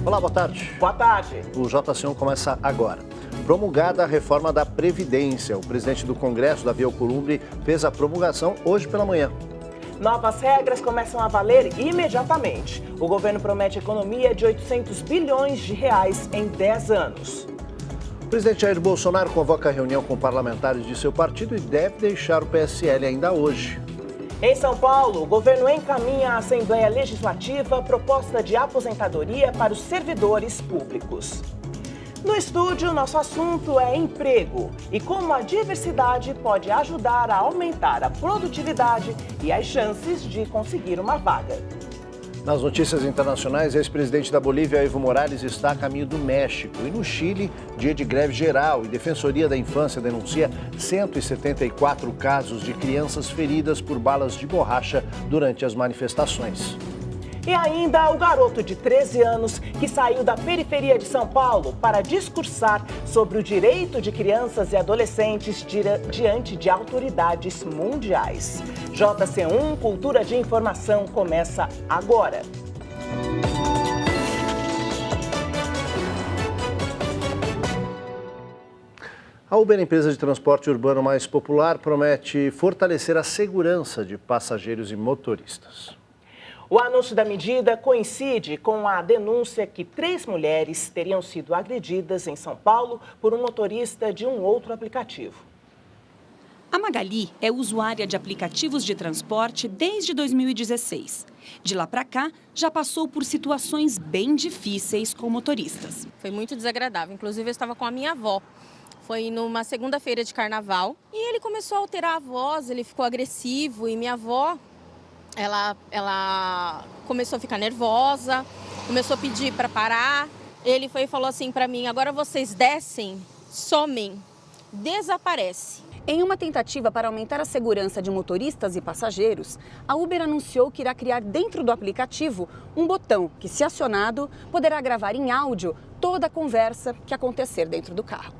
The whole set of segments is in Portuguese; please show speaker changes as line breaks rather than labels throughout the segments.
Olá, boa tarde.
Boa tarde.
O JC1 começa agora. Promulgada a reforma da Previdência. O presidente do Congresso, Davi Alcolumbre, fez a promulgação hoje pela manhã.
Novas regras começam a valer imediatamente. O governo promete economia de 800 bilhões de reais em 10 anos.
O presidente Jair Bolsonaro convoca a reunião com parlamentares de seu partido e deve deixar o PSL ainda hoje.
Em São Paulo, o governo encaminha à Assembleia Legislativa proposta de aposentadoria para os servidores públicos. No estúdio, nosso assunto é emprego e como a diversidade pode ajudar a aumentar a produtividade e as chances de conseguir uma vaga.
Nas notícias internacionais, o ex-presidente da Bolívia, Evo Morales, está a caminho do México. E no Chile, dia de greve geral e Defensoria da Infância denuncia 174 casos de crianças feridas por balas de borracha durante as manifestações.
E ainda o garoto de 13 anos que saiu da periferia de São Paulo para discursar sobre o direito de crianças e adolescentes diante de autoridades mundiais. JC1, Cultura de Informação, começa agora.
A Uber, empresa de transporte urbano mais popular, promete fortalecer a segurança de passageiros e motoristas.
O anúncio da medida coincide com a denúncia que 3 mulheres teriam sido agredidas em São Paulo por um motorista de um outro aplicativo.
A Magali é usuária de aplicativos de transporte desde 2016. De lá para cá, já passou por situações bem difíceis com motoristas.
Foi muito desagradável. Inclusive, eu estava com a minha avó. Foi numa segunda-feira de carnaval e ele começou a alterar a voz, ele ficou agressivo e minha avó... Ela começou a ficar nervosa, começou a pedir para parar. Ele foi e falou assim para mim, agora vocês descem, somem, desaparece.
Em uma tentativa para aumentar a segurança de motoristas e passageiros, a Uber anunciou que irá criar dentro do aplicativo um botão que, se acionado, poderá gravar em áudio toda a conversa que acontecer dentro do carro.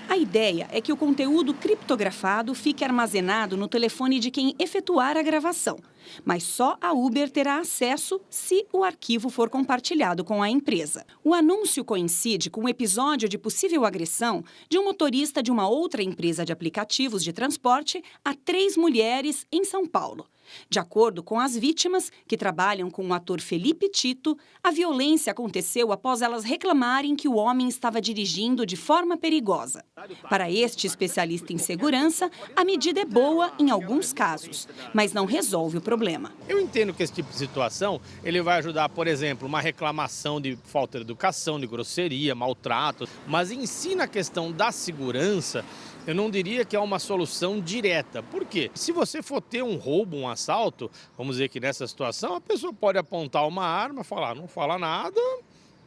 A ideia é que o conteúdo criptografado fique armazenado no telefone de quem efetuar a gravação. Mas só a Uber terá acesso se o arquivo for compartilhado com a empresa. O anúncio coincide com um episódio de possível agressão de um motorista de uma outra empresa de aplicativos de transporte a 3 mulheres em São Paulo. De acordo com as vítimas, que trabalham com o ator Felipe Tito, a violência aconteceu após elas reclamarem que o homem estava dirigindo de forma perigosa. Para este especialista em segurança, a medida é boa em alguns casos, mas não resolve o problema.
Eu entendo que esse tipo de situação ele vai ajudar, por exemplo, uma reclamação de falta de educação, de grosseria, maltrato, mas em si na questão da segurança, eu não diria que é uma solução direta. Por quê? Se você for ter um roubo, um assalto, vamos dizer que nessa situação, a pessoa pode apontar uma arma, falar, não fala nada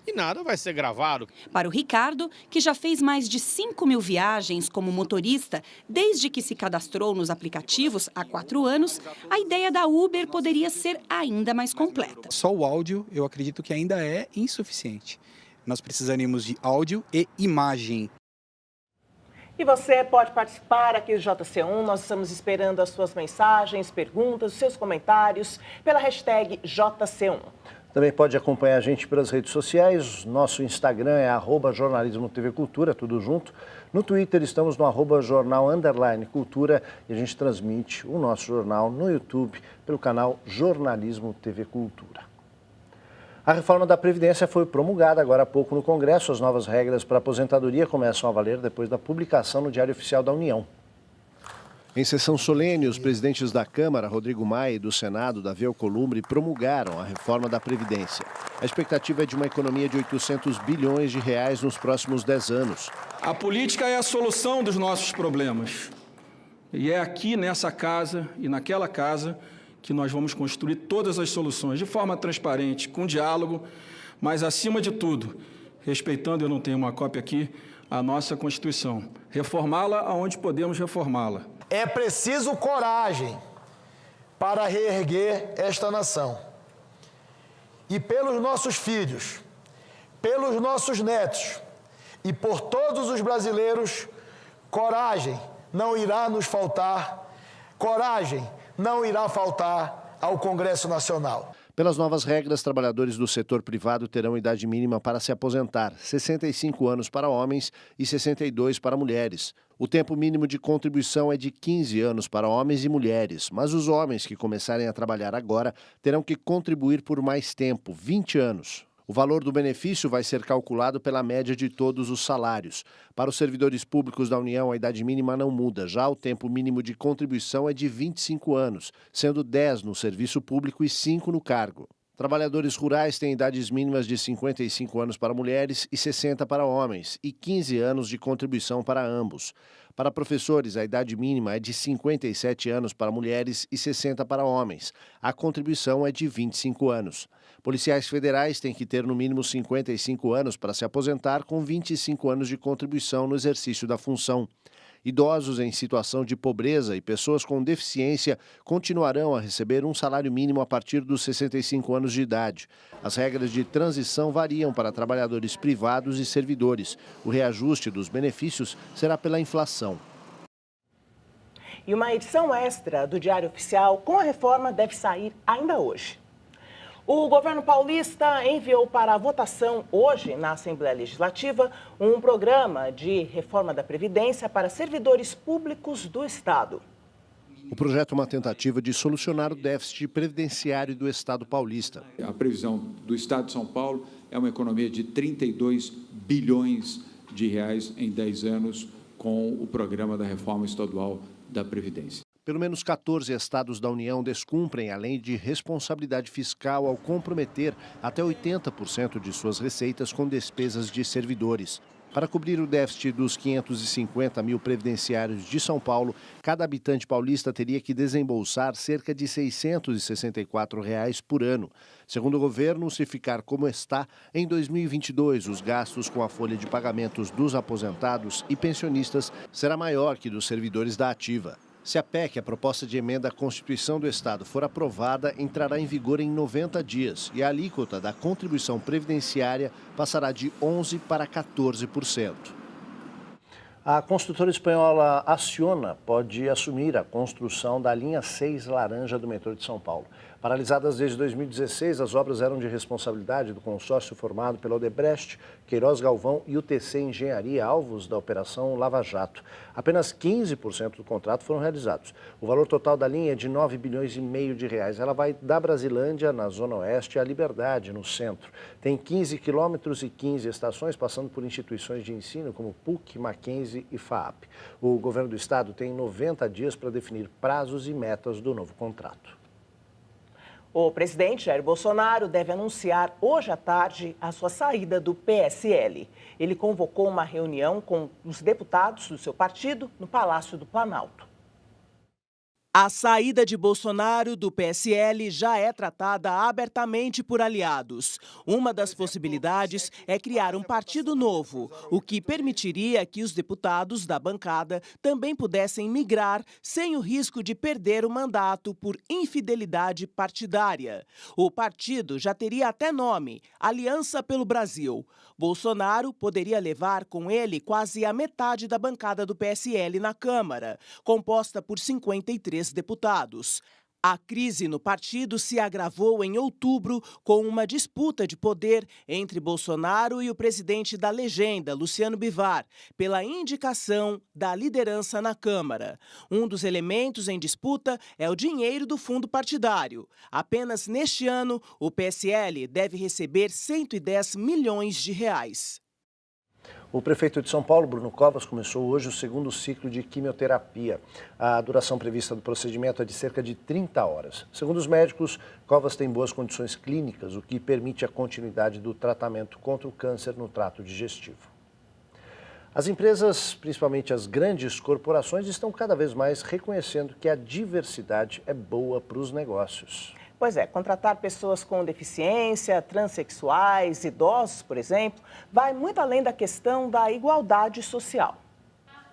e nada vai ser gravado.
Para o Ricardo, que já fez mais de 5.000 viagens como motorista desde que se cadastrou nos aplicativos há 4 anos, a ideia da Uber poderia ser ainda mais completa.
Só o áudio, eu acredito que ainda é insuficiente. Nós precisaríamos de áudio e imagem.
E você pode participar aqui do JC1, nós estamos esperando as suas mensagens, perguntas, os seus comentários pela hashtag JC1.
Também pode acompanhar a gente pelas redes sociais, nosso Instagram é @jornalismo_tvcultura, tudo junto. No Twitter estamos no @jornal_cultura e a gente transmite o nosso jornal no YouTube pelo canal Jornalismo TV Cultura. A reforma da Previdência foi promulgada agora há pouco no Congresso. As novas regras para a aposentadoria começam a valer depois da publicação no Diário Oficial da União. Em sessão solene, os presidentes da Câmara, Rodrigo Maia, e do Senado, Davi Alcolumbre, promulgaram a reforma da Previdência. A expectativa é de uma economia de 800 bilhões de reais nos próximos 10 anos.
A política é a solução dos nossos problemas. E é aqui nessa casa e naquela casa que nós vamos construir todas as soluções de forma transparente, com diálogo, mas, acima de tudo, respeitando, eu não tenho uma cópia aqui, a nossa Constituição. Reformá-la aonde podemos reformá-la.
É preciso coragem para reerguer esta nação. E pelos nossos filhos, pelos nossos netos e por todos os brasileiros, coragem não irá nos faltar, coragem não irá faltar ao Congresso Nacional.
Pelas novas regras, trabalhadores do setor privado terão idade mínima para se aposentar, 65 anos para homens e 62 para mulheres. O tempo mínimo de contribuição é de 15 anos para homens e mulheres, mas os homens que começarem a trabalhar agora terão que contribuir por mais tempo, 20 anos. O valor do benefício vai ser calculado pela média de todos os salários. Para os servidores públicos da União, a idade mínima não muda. Já o tempo mínimo de contribuição é de 25 anos, sendo 10 no serviço público e 5 no cargo. Trabalhadores rurais têm idades mínimas de 55 anos para mulheres e 60 para homens, e 15 anos de contribuição para ambos. Para professores, a idade mínima é de 57 anos para mulheres e 60 para homens. A contribuição é de 25 anos. Policiais federais têm que ter no mínimo 55 anos para se aposentar, com 25 anos de contribuição no exercício da função. Idosos em situação de pobreza e pessoas com deficiência continuarão a receber um salário mínimo a partir dos 65 anos de idade. As regras de transição variam para trabalhadores privados e servidores. O reajuste dos benefícios será pela inflação.
E uma edição extra do Diário Oficial com a reforma deve sair ainda hoje. O governo paulista enviou para a votação hoje, na Assembleia Legislativa, um programa de reforma da Previdência para servidores públicos do Estado.
O projeto é uma tentativa de solucionar o déficit previdenciário do Estado paulista.
A previsão do Estado de São Paulo é uma economia de 32 bilhões de reais em 10 anos com o programa da reforma estadual da Previdência.
Pelo menos 14 estados da União descumprem a lei de responsabilidade fiscal ao comprometer até 80% de suas receitas com despesas de servidores. Para cobrir o déficit dos 550 mil previdenciários de São Paulo, cada habitante paulista teria que desembolsar cerca de R$ 664 por ano. Segundo o governo, se ficar como está, em 2022 os gastos com a folha de pagamentos dos aposentados e pensionistas será maior que dos servidores da ativa. Se a PEC, a proposta de emenda à Constituição do Estado, for aprovada, entrará em vigor em 90 dias e a alíquota da contribuição previdenciária passará de 11% para 14%. A construtora espanhola Acciona pode assumir a construção da linha 6 laranja do metrô de São Paulo. Paralisadas desde 2016, as obras eram de responsabilidade do consórcio formado pela Odebrecht, Queiroz Galvão e UTC Engenharia, alvos da Operação Lava Jato. Apenas 15% do contrato foram realizados. O valor total da linha é de 9,5 bilhões de reais. Ela vai da Brasilândia, na Zona Oeste, à Liberdade, no centro. Tem 15 quilômetros e 15 estações, passando por instituições de ensino como PUC, Mackenzie e FAAP. O governo do estado tem 90 dias para definir prazos e metas do novo contrato.
O presidente Jair Bolsonaro deve anunciar hoje à tarde a sua saída do PSL. Ele convocou uma reunião com os deputados do seu partido no Palácio do Planalto. A saída de Bolsonaro do PSL já é tratada abertamente por aliados. Uma das possibilidades é criar um partido novo, o que permitiria que os deputados da bancada também pudessem migrar sem o risco de perder o mandato por infidelidade partidária. O partido já teria até nome, Aliança pelo Brasil. Bolsonaro poderia levar com ele quase a metade da bancada do PSL na Câmara, composta por 53 deputados. A crise no partido se agravou em outubro com uma disputa de poder entre Bolsonaro e o presidente da legenda, Luciano Bivar, pela indicação da liderança na Câmara. Um dos elementos em disputa é o dinheiro do fundo partidário. Apenas neste ano, o PSL deve receber 110 milhões de reais.
O prefeito de São Paulo, Bruno Covas, começou hoje o segundo ciclo de quimioterapia. A duração prevista do procedimento é de cerca de 30 horas. Segundo os médicos, Covas tem boas condições clínicas, o que permite a continuidade do tratamento contra o câncer no trato digestivo. As empresas, principalmente as grandes corporações, estão cada vez mais reconhecendo que a diversidade é boa para os negócios.
Pois é, contratar pessoas com deficiência, transexuais, idosos, por exemplo, vai muito além da questão da igualdade social.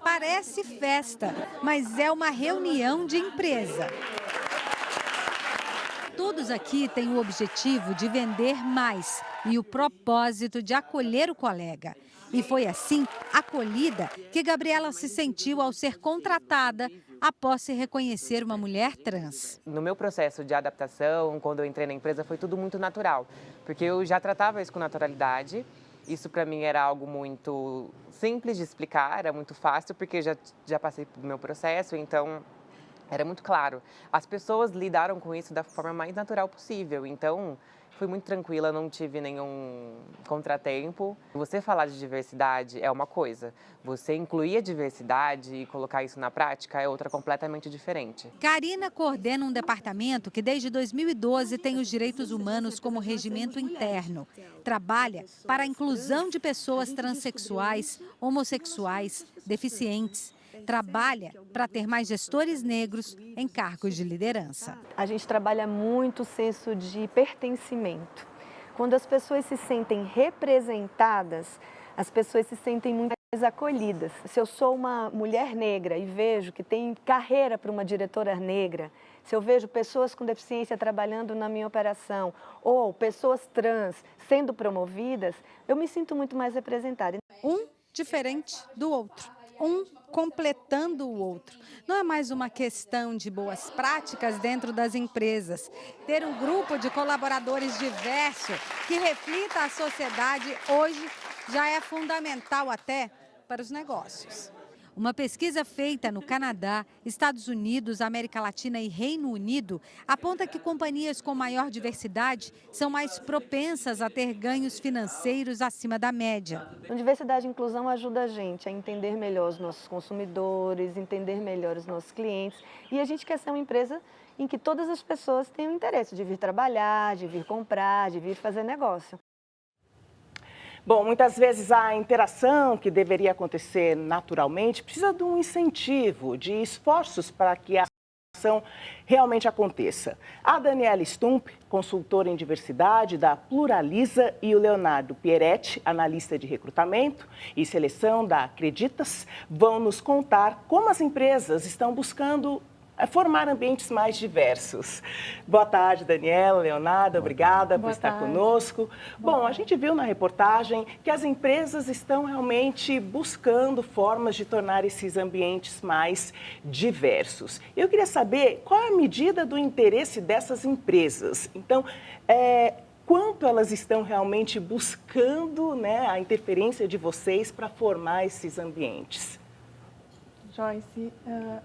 Parece festa, mas é uma reunião de empresa. Todos aqui têm o objetivo de vender mais e o propósito de acolher o colega. E foi assim, acolhida, que Gabriela se sentiu ao ser contratada após se reconhecer uma mulher trans.
No meu processo de adaptação, quando eu entrei na empresa, foi tudo muito natural, porque eu já tratava isso com naturalidade. Isso para mim era algo muito simples de explicar, era muito fácil, porque já passei pelo meu processo, então era muito claro. As pessoas lidaram com isso da forma mais natural possível, então fui muito tranquila, não tive nenhum contratempo. Você falar de diversidade é uma coisa, você incluir a diversidade e colocar isso na prática é outra completamente diferente.
Karina coordena um departamento que desde 2012 tem os direitos humanos como regimento interno. Trabalha para a inclusão de pessoas transexuais, homossexuais, deficientes. Trabalha para ter mais gestores negros em cargos de liderança.
A gente trabalha muito o senso de pertencimento. Quando as pessoas se sentem representadas, as pessoas se sentem muito mais acolhidas. Se eu sou uma mulher negra e vejo que tem carreira para uma diretora negra, se eu vejo pessoas com deficiência trabalhando na minha operação ou pessoas trans sendo promovidas, eu me sinto muito mais representada.
Um diferente do outro. Um completando o outro. Não é mais uma questão de boas práticas dentro das empresas. Ter um grupo de colaboradores diverso que reflita a sociedade hoje já é fundamental até para os negócios. Uma pesquisa feita no Canadá, Estados Unidos, América Latina e Reino Unido aponta que companhias com maior diversidade são mais propensas a ter ganhos financeiros acima da média.
A diversidade e inclusão ajuda a gente a entender melhor os nossos consumidores, entender melhor os nossos clientes. E a gente quer ser uma empresa em que todas as pessoas tenham interesse de vir trabalhar, de vir comprar, de vir fazer negócio.
Bom, muitas vezes a interação que deveria acontecer naturalmente precisa de um incentivo, de esforços para que a ação realmente aconteça. A Daniela Stump, consultora em diversidade da Pluraliza, e o Leonardo Pieretti, analista de recrutamento e seleção da Acreditas, vão nos contar como as empresas estão buscando formar ambientes mais diversos. Boa tarde, Daniela, Leonardo, obrigada por estar conosco. Bom, a gente viu na reportagem que as empresas estão realmente buscando formas de tornar esses ambientes mais diversos. Eu queria saber qual é a medida do interesse dessas empresas. Então, quanto elas estão realmente buscando, né, a interferência de vocês para formar esses ambientes?
Joyce,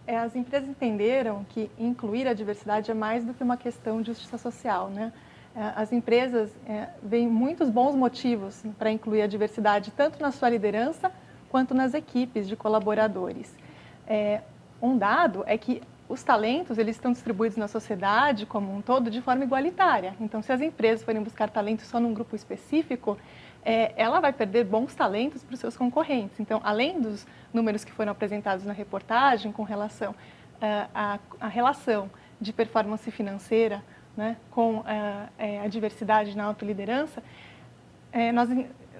as empresas entenderam que incluir a diversidade é mais do que uma questão de justiça social, né? As empresas veem muitos bons motivos para incluir a diversidade, tanto na sua liderança quanto nas equipes de colaboradores. Um dado é que os talentos eles estão distribuídos na sociedade como um todo de forma igualitária. Então, se as empresas forem buscar talentos só num grupo específico, ela vai perder bons talentos para os seus concorrentes. Então, além dos números que foram apresentados na reportagem com relação à relação de performance financeira, né, com a diversidade na autoliderança,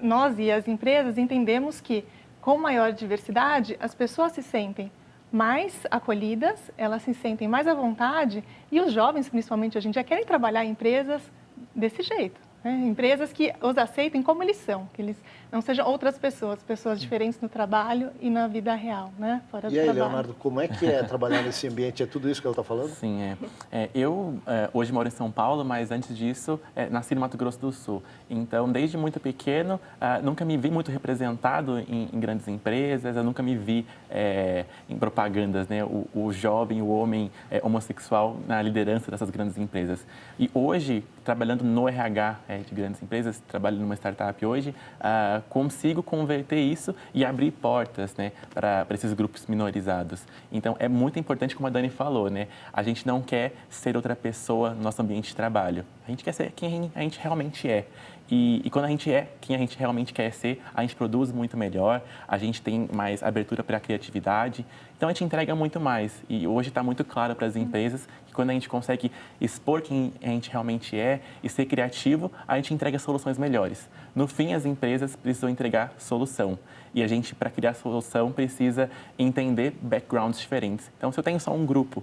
nós e as empresas entendemos que, com maior diversidade, as pessoas se sentem mais acolhidas, elas se sentem mais à vontade e os jovens, principalmente hoje em dia, querem trabalhar em empresas desse jeito. Empresas que os aceitem como eles são, que eles não sejam outras pessoas diferentes no trabalho e na vida real, né? Fora do trabalho. E aí,
Leonardo, como é que é trabalhar nesse ambiente? É tudo isso que ela está falando?
Sim, eu hoje moro em São Paulo, mas antes disso nasci no Mato Grosso do Sul. Então, desde muito pequeno, nunca me vi muito representado em grandes empresas, eu nunca me vi em propagandas, né? O jovem, o homem homossexual na liderança dessas grandes empresas. E hoje, trabalhando no RH de grandes empresas, trabalho numa startup hoje, consigo converter isso e abrir portas, né, para esses grupos minorizados. Então, é muito importante, como a Dani falou, né, a gente não quer ser outra pessoa no nosso ambiente de trabalho. A gente quer ser quem a gente realmente é. E quando a gente é quem a gente realmente quer ser, a gente produz muito melhor, a gente tem mais abertura para a criatividade, então a gente entrega muito mais. E hoje está muito claro para as empresas que quando a gente consegue expor quem a gente realmente é e ser criativo, a gente entrega soluções melhores. No fim, as empresas precisam entregar solução. E a gente, para criar solução, precisa entender backgrounds diferentes. Então, se eu tenho só um grupo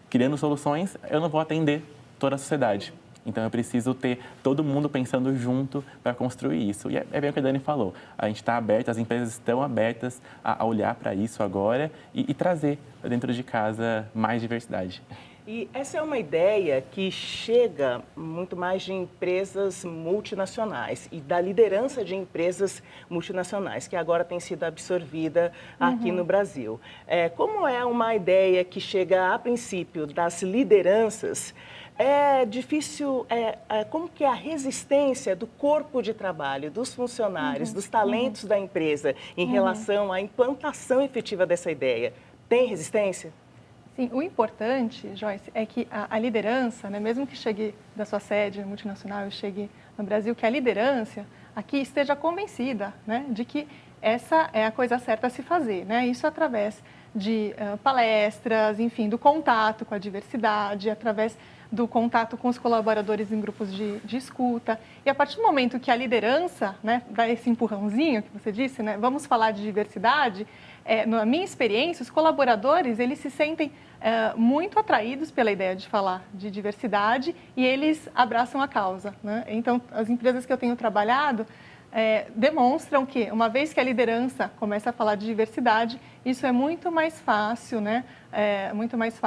criando soluções, eu não vou atender toda a sociedade. Então, eu preciso ter todo mundo pensando junto para construir isso. E é bem o que a Dani falou. A gente está aberto, as empresas estão abertas a olhar para isso agora e trazer para dentro de casa mais diversidade.
E essa é uma ideia que chega muito mais de empresas multinacionais e da liderança de empresas multinacionais, que agora tem sido absorvida aqui no Brasil. Como é uma ideia que chega a princípio das lideranças, é difícil, como que é a resistência do corpo de trabalho, dos funcionários, dos talentos da empresa em relação à implantação efetiva dessa ideia? Tem resistência?
Sim, o importante, Joyce, é que a liderança, né, mesmo que chegue da sua sede multinacional e chegue no Brasil, que a liderança aqui esteja convencida, né, de que essa é a coisa certa a se fazer, né? Isso através de palestras, enfim, do contato com a diversidade, através do contato com os colaboradores em grupos de escuta. E a partir do momento que a liderança, né, dá esse empurrãozinho que você disse, né, vamos falar de diversidade, na minha experiência, os colaboradores, eles se sentem muito atraídos pela ideia de falar de diversidade e eles abraçam a causa, né? Então, as empresas que eu tenho trabalhado demonstram que, uma vez que a liderança começa a falar de diversidade, isso é muito mais fácil, né? Muito mais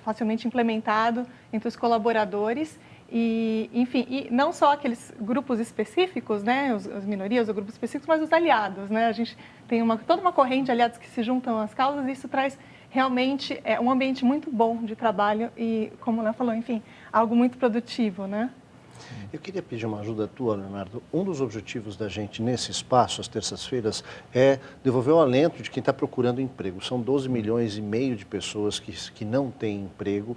facilmente implementado entre os colaboradores e, enfim, e não só aqueles grupos específicos, né? As minorias ou grupos específicos, mas os aliados, né? A gente tem toda uma corrente de aliados que se juntam às causas e isso traz realmente um ambiente muito bom de trabalho e, como ela falou, enfim, algo muito produtivo, né?
Eu queria pedir uma ajuda tua, Leonardo. Um dos objetivos da gente nesse espaço, às terças-feiras, é devolver o alento de quem está procurando emprego. São 12 milhões e meio de pessoas que não têm emprego.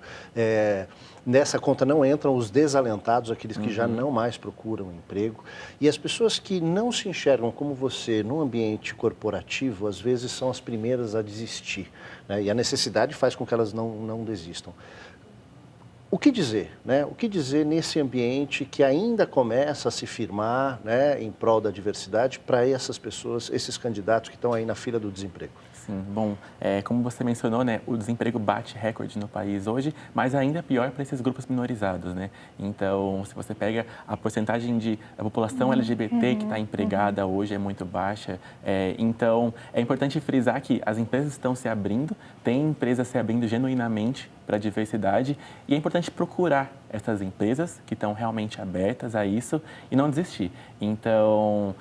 Nessa conta não entram os desalentados, aqueles que já não mais procuram emprego. E as pessoas que não se enxergam como você no ambiente corporativo, às vezes são as primeiras a desistir, né? E a necessidade faz com que elas não desistam. O que dizer, né? O que dizer nesse ambiente que ainda começa a se firmar, né, em prol da diversidade para essas pessoas, esses candidatos que estão aí na fila do desemprego?
Sim, bom, como você mencionou, né, o desemprego bate recorde no país hoje, mas ainda é pior para esses grupos minorizados, né? Então, se você pega a porcentagem da população LGBT que está empregada hoje é muito baixa, então é importante frisar que as empresas estão se abrindo, tem empresas se abrindo genuinamente para a diversidade e é importante procurar essas empresas que estão realmente abertas a isso e não desistir. Então,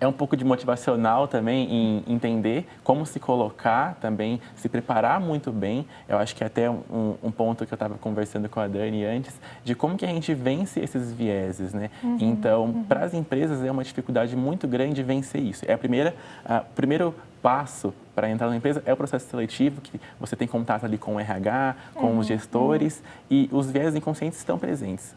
é um pouco de motivacional também em entender como se colocar também, se preparar muito bem. Eu acho que até um ponto que eu estava conversando com a Dani antes, de como que a gente vence esses vieses, né? Então, para as empresas é uma dificuldade muito grande vencer isso. É o primeiro passo para entrar na empresa é o processo seletivo, que você tem contato ali com o RH, com os gestores, e os viés inconscientes estão presentes.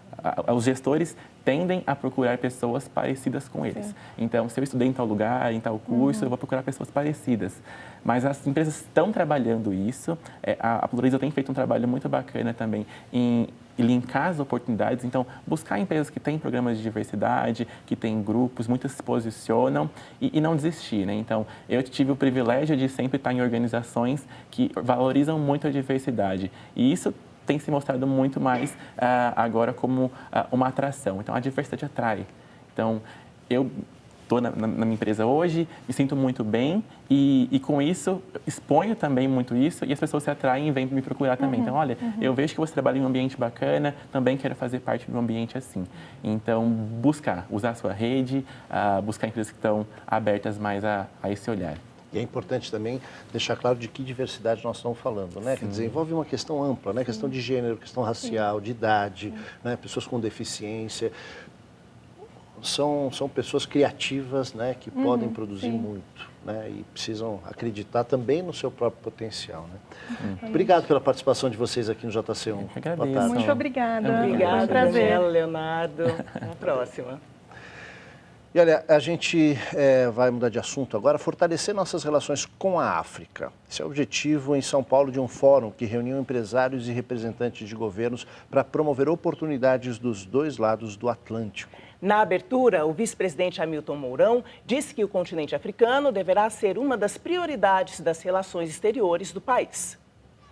Os gestores tendem a procurar pessoas parecidas com eles. Sim. Então, se eu estudei em tal lugar, em tal curso, eu vou procurar pessoas parecidas. Mas as empresas estão trabalhando isso. A Pluraliza tem feito um trabalho muito bacana também em linkar as oportunidades. Então, buscar empresas que têm programas de diversidade, que têm grupos, muitas se posicionam e não desistir, né? Então, eu tive o privilégio de sempre estar em organizações que valorizam muito a diversidade. E isso tem se mostrado muito mais agora como uma atração. Então, a diversidade atrai. Então, eu estou na minha empresa hoje, me sinto muito bem e com isso, exponho também muito isso e as pessoas se atraem e vêm me procurar também. Então, olha, eu vejo que você trabalha em um ambiente bacana, também quero fazer parte de um ambiente assim. Então, usar a sua rede, buscar empresas que estão abertas mais a esse olhar.
E é importante também deixar claro de que diversidade nós estamos falando, né? Quer dizer, envolve uma questão ampla, né? Questão de gênero, questão racial, de idade, né? Pessoas com deficiência. São pessoas criativas, né? Que podem produzir muito, né? E precisam acreditar também no seu próprio potencial, né? Obrigado pela participação de vocês aqui no JC1.
Agradeço.
Muito obrigada.
Obrigada,
prazer.
Daniela, Leonardo. Até a próxima.
E olha, a gente vai mudar de assunto agora, fortalecer nossas relações com a África. Esse é o objetivo em São Paulo de um fórum que reuniu empresários e representantes de governos para promover oportunidades dos dois lados do Atlântico.
Na abertura, o vice-presidente Hamilton Mourão disse que o continente africano deverá ser uma das prioridades das relações exteriores do país.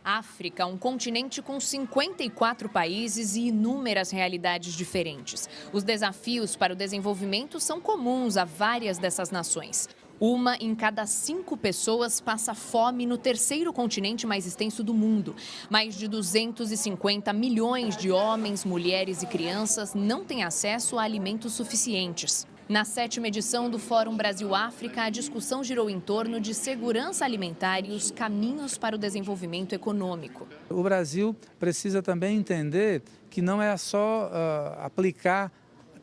África, um continente com 54 países e inúmeras realidades diferentes. Os desafios para o desenvolvimento são comuns a várias dessas nações. Uma em cada 5 pessoas passa fome no terceiro continente mais extenso do mundo. Mais de 250 milhões de homens, mulheres e crianças não têm acesso a alimentos suficientes. Na 7ª edição do Fórum Brasil-África, a discussão girou em torno de segurança alimentar e os caminhos para o desenvolvimento econômico.
O Brasil precisa também entender que não é só aplicar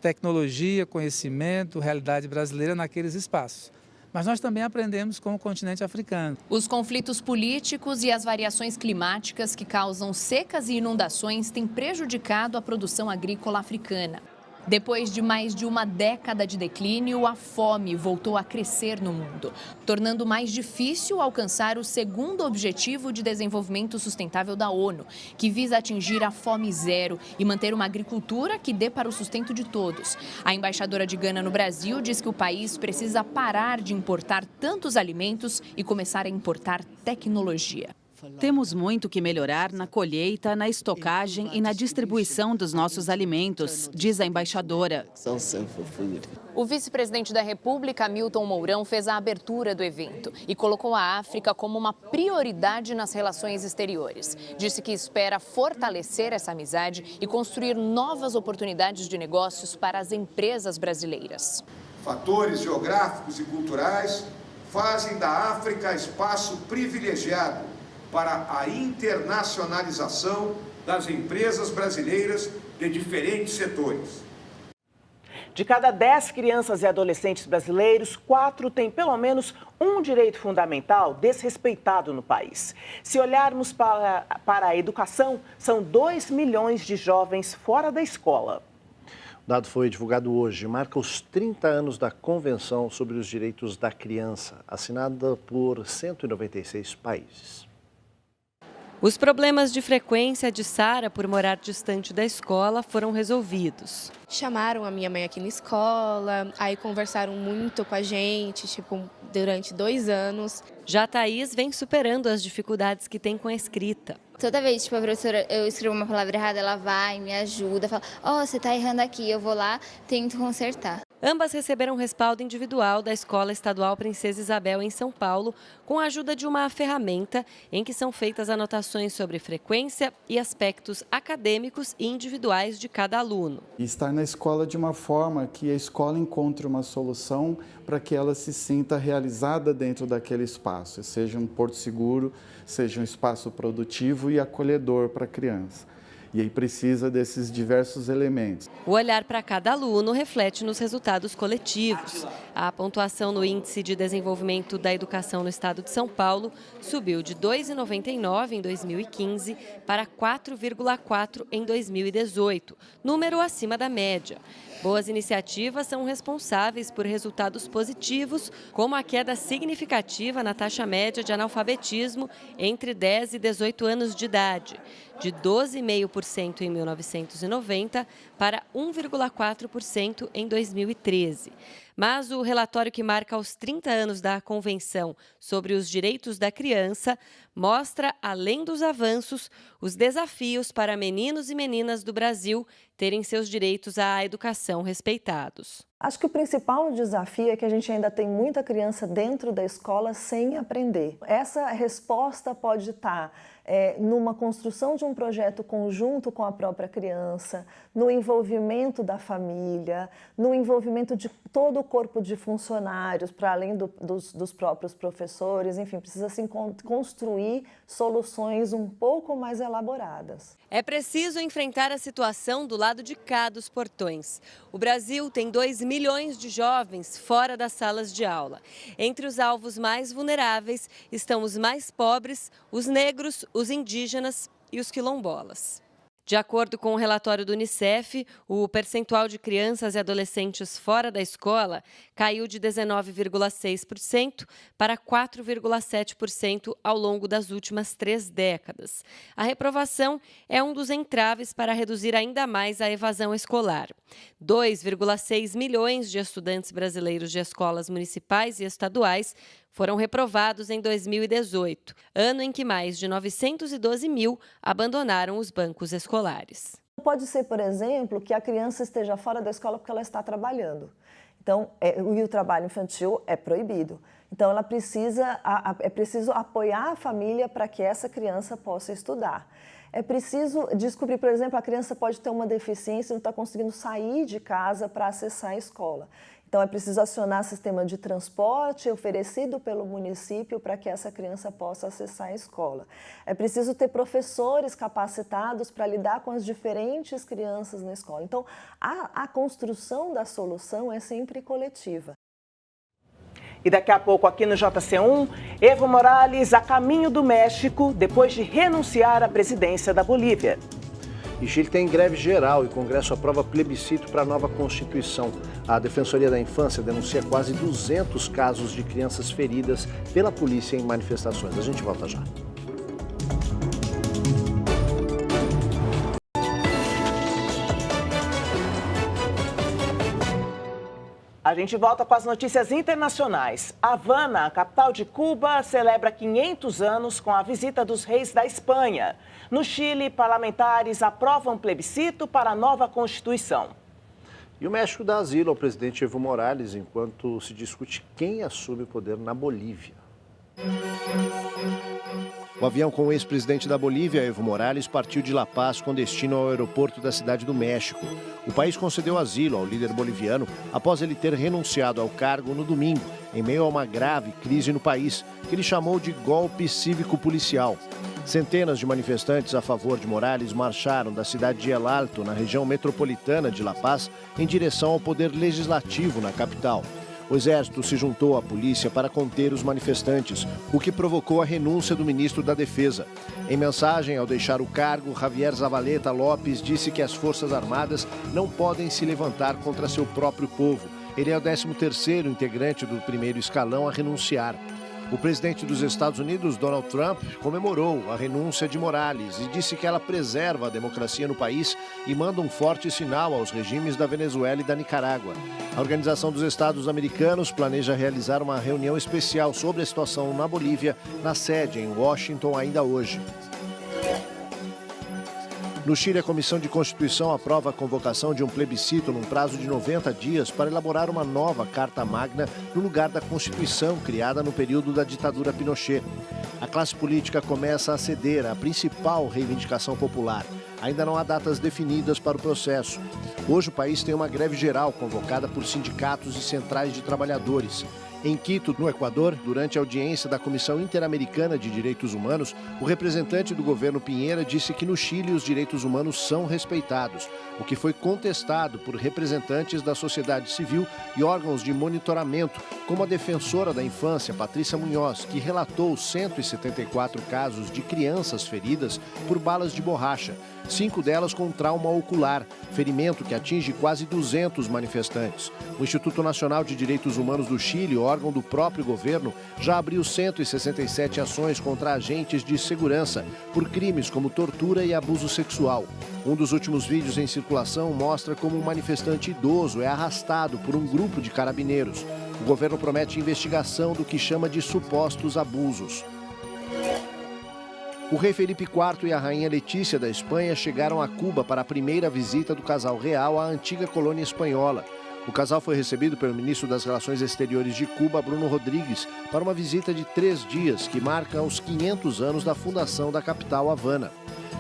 tecnologia, conhecimento, realidade brasileira naqueles espaços. Mas nós também aprendemos com o continente africano.
Os conflitos políticos e as variações climáticas que causam secas e inundações têm prejudicado a produção agrícola africana. Depois de mais de uma década de declínio, a fome voltou a crescer no mundo, tornando mais difícil alcançar o segundo objetivo de desenvolvimento sustentável da ONU, que visa atingir a fome zero e manter uma agricultura que dê para o sustento de todos. A embaixadora de Gana no Brasil diz que o país precisa parar de importar tantos alimentos e começar a importar tecnologia.
Temos muito que melhorar na colheita, na estocagem e na distribuição dos nossos alimentos, diz a embaixadora.
O vice-presidente da República, Hamilton Mourão, fez a abertura do evento e colocou a África como uma prioridade nas relações exteriores. Disse que espera fortalecer essa amizade e construir novas oportunidades de negócios para as empresas brasileiras.
Fatores geográficos e culturais fazem da África espaço privilegiado para a internacionalização das empresas brasileiras de diferentes setores.
De cada 10 crianças e adolescentes brasileiros, 4 têm pelo menos um direito fundamental desrespeitado no país. Se olharmos para a educação, são 2 milhões de jovens fora da escola.
O dado foi divulgado hoje, marca os 30 anos da Convenção sobre os Direitos da Criança, assinada por 196 países.
Os problemas de frequência de Sara por morar distante da escola foram resolvidos.
Chamaram a minha mãe aqui na escola, aí conversaram muito com a gente, durante 2 anos.
Já a Thaís vem superando as dificuldades que tem com a escrita.
Toda vez, a professora, eu escrevo uma palavra errada, ela vai, me ajuda, fala, você está errando aqui, eu vou lá, tento consertar.
Ambas receberam respaldo individual da Escola Estadual Princesa Isabel, em São Paulo, com a ajuda de uma ferramenta em que são feitas anotações sobre frequência e aspectos acadêmicos e individuais de cada aluno.
Estar na escola de uma forma que a escola encontre uma solução para que ela se sinta realizada dentro daquele espaço, seja um porto seguro, seja um espaço produtivo e acolhedor para a criança. E aí precisa desses diversos elementos.
O olhar para cada aluno reflete nos resultados coletivos. A pontuação no Índice de Desenvolvimento da Educação no Estado de São Paulo subiu de 2,99 em 2015 para 4,4 em 2018, número acima da média. Boas iniciativas são responsáveis por resultados positivos, como a queda significativa na taxa média de analfabetismo entre 10 e 18 anos de idade, de 12,5% em 1990 para 1,4% em 2013. Mas o relatório que marca os 30 anos da Convenção sobre os Direitos da Criança mostra, além dos avanços, os desafios para meninos e meninas do Brasil terem seus direitos à educação respeitados.
Acho que o principal desafio é que a gente ainda tem muita criança dentro da escola sem aprender. Essa resposta pode estar numa construção de um projeto conjunto com a própria criança, no envolvimento da família, no envolvimento de todo o corpo de funcionários, para além dos próprios professores, enfim, precisa se construir soluções um pouco mais elaboradas.
É preciso enfrentar a situação do lado de cá dos portões. O Brasil tem 2 milhões de jovens fora das salas de aula. Entre os alvos mais vulneráveis estão os mais pobres, os negros, os indígenas e os quilombolas. De acordo com o relatório do Unicef, o percentual de crianças e adolescentes fora da escola caiu de 19,6% para 4,7% ao longo das últimas 3 décadas. A reprovação é um dos entraves para reduzir ainda mais a evasão escolar. 2,6 milhões de estudantes brasileiros de escolas municipais e estaduais foram reprovados em 2018, ano em que mais de 912 mil abandonaram os bancos escolares.
Pode ser, por exemplo, que a criança esteja fora da escola porque ela está trabalhando. Então, o trabalho infantil é proibido. Então, é preciso apoiar a família para que essa criança possa estudar. É preciso descobrir, por exemplo, a criança pode ter uma deficiência e não está conseguindo sair de casa para acessar a escola. Então, é preciso acionar sistema de transporte oferecido pelo município para que essa criança possa acessar a escola. É preciso ter professores capacitados para lidar com as diferentes crianças na escola. Então, a construção da solução é sempre coletiva.
E daqui a pouco, aqui no JC1, Evo Morales a caminho do México depois de renunciar à presidência da Bolívia.
E Chile tem greve geral e o Congresso aprova plebiscito para a nova Constituição. A Defensoria da Infância denuncia quase 200 casos de crianças feridas pela polícia em manifestações. A gente volta já.
A gente volta com as notícias internacionais. Havana, a capital de Cuba, celebra 500 anos com a visita dos reis da Espanha. No Chile, parlamentares aprovam plebiscito para a nova Constituição.
E o México dá asilo ao presidente Evo Morales enquanto se discute quem assume o poder na Bolívia. O avião com o ex-presidente da Bolívia, Evo Morales, partiu de La Paz com destino ao aeroporto da cidade do México. O país concedeu asilo ao líder boliviano após ele ter renunciado ao cargo no domingo, em meio a uma grave crise no país, que ele chamou de golpe cívico-policial. Centenas de manifestantes a favor de Morales marcharam da cidade de El Alto, na região metropolitana de La Paz, em direção ao poder legislativo na capital. O exército se juntou à polícia para conter os manifestantes, o que provocou a renúncia do ministro da Defesa. Em mensagem, ao deixar o cargo, Javier Zavaleta Lopes disse que as Forças Armadas não podem se levantar contra seu próprio povo. Ele é o 13º integrante do primeiro escalão a renunciar. O presidente dos Estados Unidos, Donald Trump, comemorou a renúncia de Morales e disse que ela preserva a democracia no país e manda um forte sinal aos regimes da Venezuela e da Nicarágua. A Organização dos Estados Americanos planeja realizar uma reunião especial sobre a situação na Bolívia, na sede em Washington, ainda hoje. No Chile, a Comissão de Constituição aprova a convocação de um plebiscito num prazo de 90 dias para elaborar uma nova Carta Magna no lugar da Constituição criada no período da ditadura Pinochet. A classe política começa a ceder à principal reivindicação popular. Ainda não há datas definidas para o processo. Hoje o país tem uma greve geral convocada por sindicatos e centrais de trabalhadores. Em Quito, no Equador, durante a audiência da Comissão Interamericana de Direitos Humanos, o representante do governo Piñera disse que no Chile os direitos humanos são respeitados, o que foi contestado por representantes da sociedade civil e órgãos de monitoramento, como a defensora da infância, Patrícia Munhoz, que relatou 174 casos de crianças feridas por balas de borracha, 5 delas com trauma ocular, ferimento que atinge quase 200 manifestantes. O Instituto Nacional de Direitos Humanos do Chile, órgão do próprio governo, já abriu 167 ações contra agentes de segurança por crimes como tortura e abuso sexual. Um dos últimos vídeos em circulação mostra como um manifestante idoso é arrastado por um grupo de carabineiros. O governo promete investigação do que chama de supostos abusos. O rei Felipe IV e a rainha Letícia da Espanha chegaram a Cuba para a primeira visita do casal real à antiga colônia espanhola. O casal foi recebido pelo ministro das Relações Exteriores de Cuba, Bruno Rodrigues, para uma visita de 3 dias que marca os 500 anos da fundação da capital, Havana.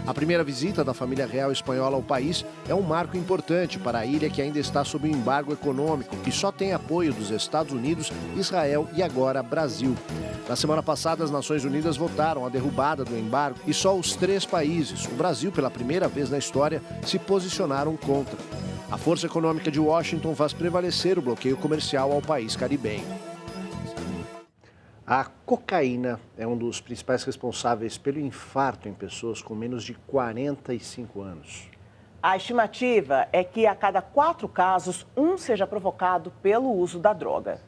A primeira visita da família real espanhola ao país é um marco importante para a ilha que ainda está sob um embargo econômico e só tem apoio dos Estados Unidos, Israel e agora Brasil. Na semana passada, as Nações Unidas votaram a derrubada do embargo e só os 3 países, o Brasil pela primeira vez na história, se posicionaram contra. A força econômica de Washington faz prevalecer o bloqueio comercial ao país caribenho. A cocaína é um dos principais responsáveis pelo infarto em pessoas com menos de 45 anos.
A estimativa é que a cada 4 casos, um seja provocado pelo uso da droga.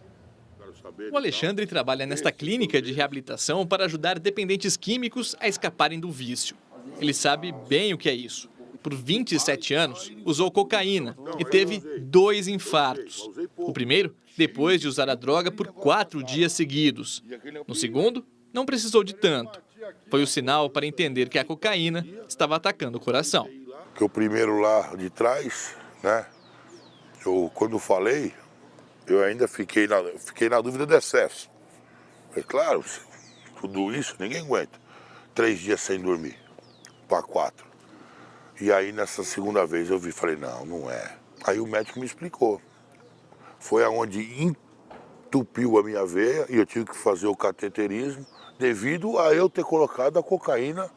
O Alexandre trabalha nesta clínica de reabilitação para ajudar dependentes químicos a escaparem do vício. Ele sabe bem o que é isso. Por 27 anos, usou cocaína e teve 2 infartos. O primeiro depois de usar a droga por 4 dias seguidos. No segundo, não precisou de tanto. Foi o sinal para entender que a cocaína estava atacando o coração.
Que o primeiro lá de trás, né? Quando falei, eu ainda fiquei na dúvida do excesso. É claro, tudo isso ninguém aguenta. 3 dias sem dormir, para 4. E aí nessa segunda vez eu falei, não é. Aí o médico me explicou. Foi aonde entupiu a minha veia e eu tive que fazer o cateterismo devido a eu ter colocado a cocaína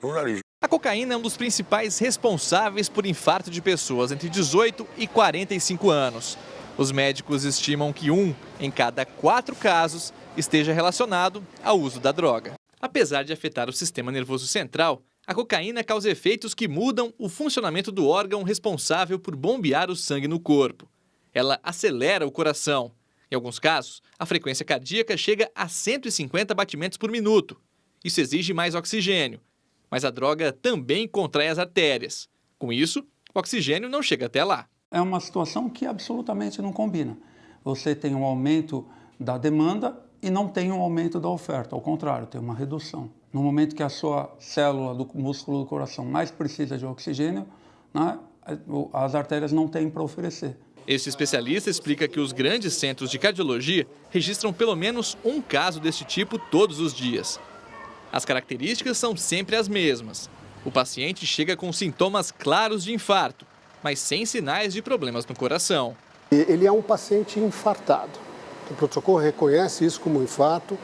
no nariz.
A cocaína é um dos principais responsáveis por infarto de pessoas entre 18 e 45 anos. Os médicos estimam que 1 em cada 4 casos esteja relacionado ao uso da droga. Apesar de afetar o sistema nervoso central, a cocaína causa efeitos que mudam o funcionamento do órgão responsável por bombear o sangue no corpo. Ela acelera o coração. Em alguns casos, a frequência cardíaca chega a 150 batimentos por minuto. Isso exige mais oxigênio. Mas a droga também contrai as artérias. Com isso, o oxigênio não chega até lá.
É uma situação que absolutamente não combina. Você tem um aumento da demanda e não tem um aumento da oferta. Ao contrário, tem uma redução. No momento que a sua célula do músculo do coração mais precisa de oxigênio, né, as artérias não têm para oferecer.
Este especialista explica que os grandes centros de cardiologia registram pelo menos um caso deste tipo todos os dias. As características são sempre as mesmas. O paciente chega com sintomas claros de infarto, mas sem sinais de problemas no coração.
Ele é um paciente infartado. O pronto-socorro reconhece isso como infarto,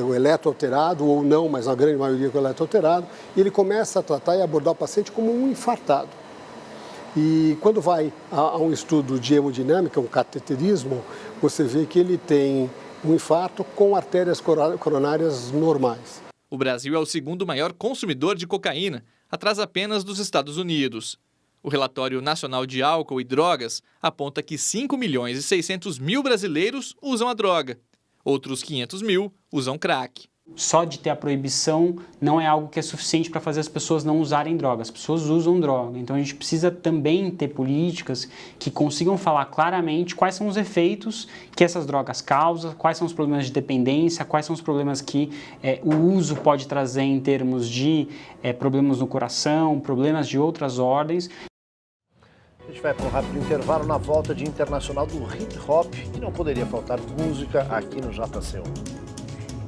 o eletro alterado ou não, mas a grande maioria com o eletro alterado, e ele começa a tratar e abordar o paciente como um infartado. E quando vai a um estudo de hemodinâmica, um cateterismo, você vê que ele tem um infarto com artérias coronárias normais.
O Brasil é o segundo maior consumidor de cocaína, atrás apenas dos Estados Unidos. O Relatório Nacional de Álcool e Drogas aponta que 5.600.000 brasileiros usam a droga. Outros 500.000 usam crack.
Só de ter a proibição não é algo que é suficiente para fazer as pessoas não usarem droga. As pessoas usam droga. Então a gente precisa também ter políticas que consigam falar claramente quais são os efeitos que essas drogas causam, quais são os problemas de dependência, quais são os problemas que o uso pode trazer em termos de problemas no coração, problemas de outras ordens.
A gente vai para um rápido intervalo na volta de internacional do hip hop e não poderia faltar música aqui no JC1.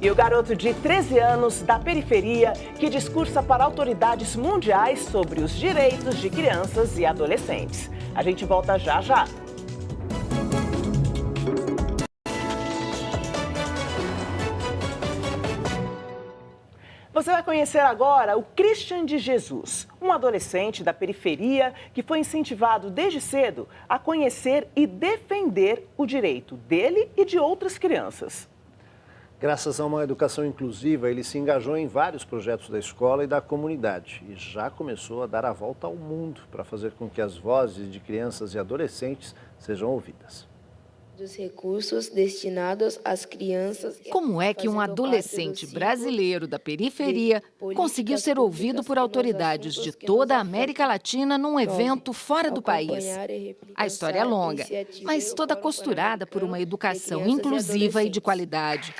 E o garoto de 13 anos da periferia que discursa para autoridades mundiais sobre os direitos de crianças e adolescentes. A gente volta já já. Você vai conhecer agora o Christian de Jesus, um adolescente da periferia que foi incentivado desde cedo a conhecer e defender o direito dele e de outras crianças.
Graças a uma educação inclusiva, ele se engajou em vários projetos da escola e da comunidade e já começou a dar a volta ao mundo para fazer com que as vozes de crianças e adolescentes sejam ouvidas.
Dos recursos destinados às crianças.
Como é que um adolescente brasileiro da periferia conseguiu ser ouvido por autoridades de toda a América Latina num evento fora do país? A história é longa, mas toda costurada por uma educação inclusiva e de qualidade.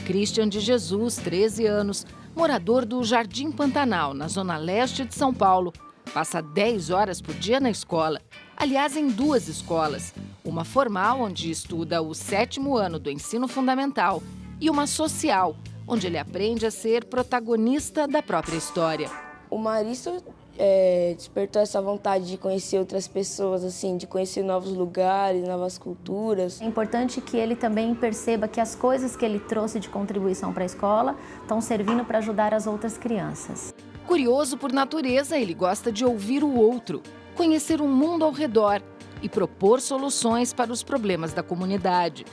Christian de Jesus, 13 anos, morador do Jardim Pantanal, na zona leste de São Paulo, passa 10 horas por dia na escola. Aliás, em 2 escolas. Uma formal, onde estuda o 7º ano do ensino fundamental, e uma social, onde ele aprende a ser protagonista da própria história.
O Mauricio despertou essa vontade de conhecer outras pessoas, assim, de conhecer novos lugares, novas culturas.
É importante que ele também perceba que as coisas que ele trouxe de contribuição para a escola estão servindo para ajudar as outras crianças.
Curioso por natureza, ele gosta de ouvir o outro, conhecer o mundo ao redor e propor soluções para os problemas da comunidade,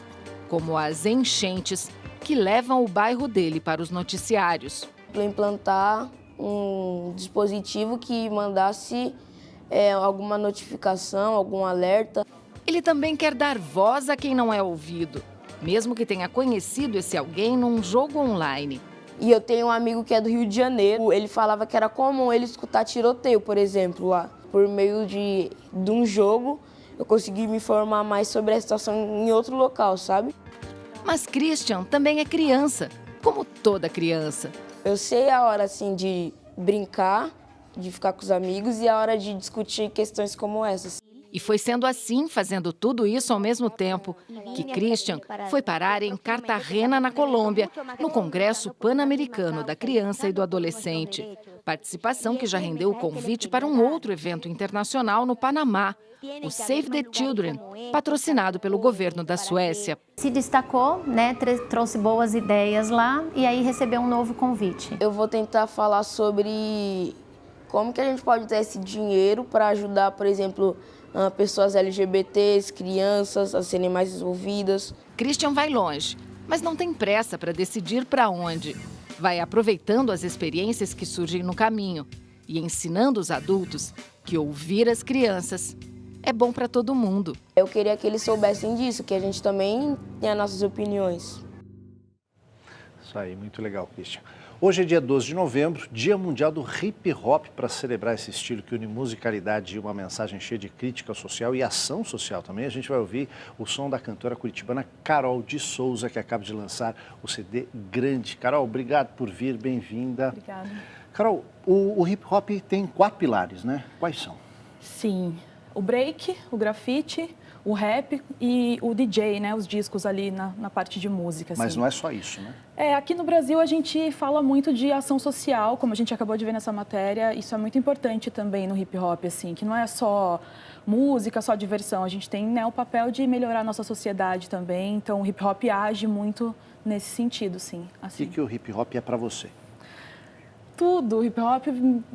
como as enchentes que levam o bairro dele para os noticiários.
Implantar um dispositivo que mandasse alguma notificação, algum alerta.
Ele também quer dar voz a quem não é ouvido, mesmo que tenha conhecido esse alguém num jogo online.
E eu tenho um amigo que é do Rio de Janeiro, ele falava que era comum ele escutar tiroteio, por exemplo, lá. por meio de um jogo, eu consegui me informar mais sobre a situação em outro local, sabe?
Mas Christian também é criança, como toda criança.
Eu sei a hora, assim, de brincar, de ficar com os amigos e a hora de discutir questões como essas.
E foi sendo assim, fazendo tudo isso ao mesmo tempo, que Christian foi parar em Cartagena, na Colômbia, no Congresso Pan-Americano da Criança e do Adolescente. Participação que já rendeu o convite para um outro evento internacional no Panamá, o Save the Children, patrocinado pelo governo da Suécia.
Se destacou, né, trouxe boas ideias lá e aí recebeu um novo convite.
Eu vou tentar falar sobre como que a gente pode ter esse dinheiro para ajudar, por exemplo, pessoas LGBTs, crianças a serem mais desenvolvidas.
Christian vai longe, mas não tem pressa para decidir para onde. Vai aproveitando as experiências que surgem no caminho e ensinando os adultos que ouvir as crianças é bom para todo mundo.
Eu queria que eles soubessem disso, que a gente também tem as nossas opiniões.
Isso aí, muito legal, Christian. Hoje é dia 12 de novembro, Dia Mundial do Hip Hop, para celebrar esse estilo que une musicalidade e uma mensagem cheia de crítica social e ação social também. A gente vai ouvir o som da cantora curitibana Carol de Souza, que acaba de lançar o CD Grande. Carol, obrigado por vir, bem-vinda.
Obrigada.
Carol, o hip hop tem 4 pilares, né? Quais são?
Sim, o break, o grafite, o rap e o DJ, né? Os discos ali na parte de música. Assim.
Mas não é só isso, né?
Aqui no Brasil a gente fala muito de ação social, como a gente acabou de ver nessa matéria. Isso é muito importante também no hip hop, assim, que não é só música, só diversão. A gente tem, né, o papel de melhorar a nossa sociedade também. Então o hip hop age muito nesse sentido, sim. Assim.
O que o hip hop é para você?
Tudo. O hip hop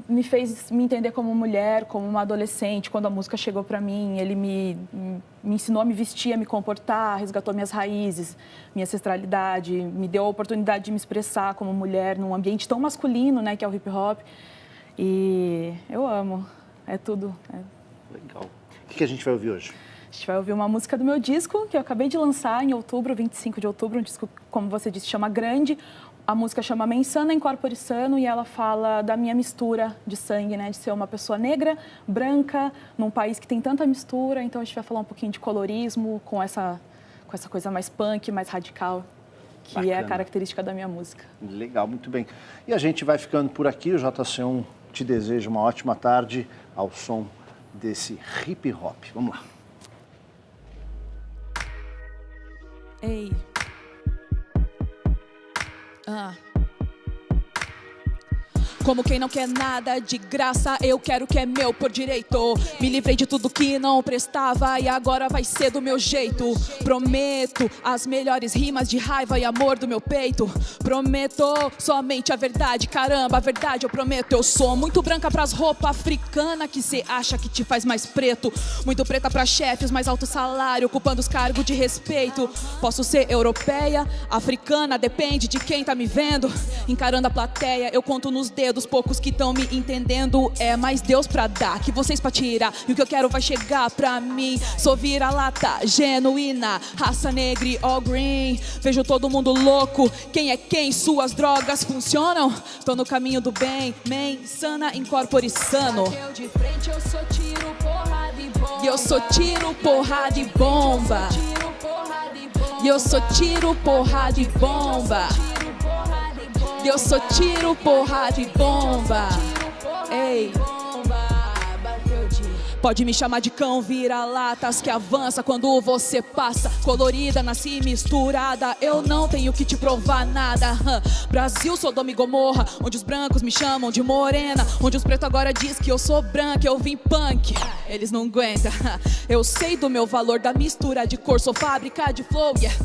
me fez me entender como mulher, como uma adolescente. Quando a música chegou para mim, ele me ensinou a me vestir, a me comportar, resgatou minhas raízes, minha ancestralidade, me deu a oportunidade de me expressar como mulher num ambiente tão masculino, né, que é o hip hop. E eu amo. É tudo.
Legal. O que a gente vai ouvir hoje?
A gente vai ouvir uma música do meu disco, que eu acabei de lançar em outubro, 25 de outubro, um disco, como você disse, chama Grande. A música chama Mensana in Corpore Sano e ela fala da minha mistura de sangue, né? De ser uma pessoa negra, branca, num país que tem tanta mistura. Então a gente vai falar um pouquinho de colorismo, com essa coisa mais punk, mais radical, que Bacana. É a característica da minha música.
Legal, muito bem. E a gente vai ficando por aqui. O JC1 te deseja uma ótima tarde ao som desse hip hop. Vamos lá.
Ei. Como quem não quer nada de graça, eu quero o que é meu por direito. Me livrei de tudo que não prestava e agora vai ser do meu jeito. Prometo as melhores rimas de raiva e amor do meu peito. Prometo somente a verdade, caramba, a verdade eu prometo. Eu sou muito branca pras roupas africanas que cê acha que te faz mais preto. Muito preta pra chefes, mais alto salário, ocupando os cargos de respeito. Posso ser europeia, africana, depende de quem tá me vendo. Encarando a plateia, eu conto nos dedos, poucos que estão me entendendo. É mais Deus pra dar que vocês pra tirar. E o que eu quero vai chegar pra mim. Sou vira-lata, genuína, raça negra e all green. Vejo todo mundo louco, quem é quem? Suas drogas funcionam? Tô no caminho do bem, Mensana in Corpore Sano. De frente eu sou tiro, porrada e bomba. E eu sou tiro, porrada e bomba. E eu sou tiro, porrada e bomba. E eu sou tiro, porrada e bomba. Ei. Pode me chamar de cão vira-latas que avança quando você passa. Colorida, nasci misturada, eu não tenho que te provar nada. Brasil, Sodoma e Gomorra, onde os brancos me chamam de morena. Onde os pretos agora diz que eu sou branca, eu vim punk. Eles não aguentam. Eu sei do meu valor, da mistura de cor, sou fábrica de flow, yeah.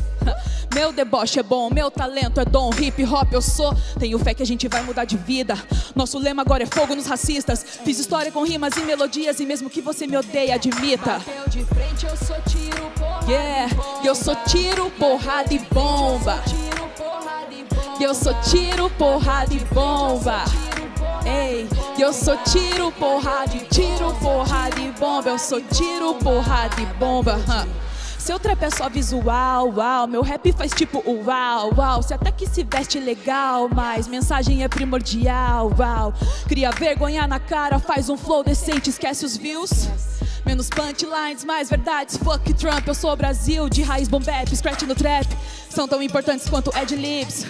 Meu deboche é bom, meu talento é dom. Hip hop eu sou, tenho fé que a gente vai mudar de vida. Nosso lema agora é fogo nos racistas. Fiz história com rimas e melodias e mesmo que você me odeia, admita. Bateu de frente, eu sou tiro, porrada, yeah, eu sou tiro, porrada e bomba. E eu sou tiro, porrada e bomba. Ei, eu sou tiro, porrada e bomba. Eu sou tiro, porrada e bomba. Seu trap é só visual, uau. Meu rap faz tipo uau, uau. Você até que se veste legal, mas mensagem é primordial, uau. Cria vergonha na cara, faz um flow decente, esquece os views. Menos punchlines, mais verdades, fuck Trump. Eu sou Brasil, de raiz boom bap, scratch no trap. São tão importantes quanto ad libs.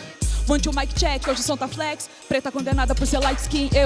Want to mic check, hoje o som tá flex. Preta condenada por ser light skin.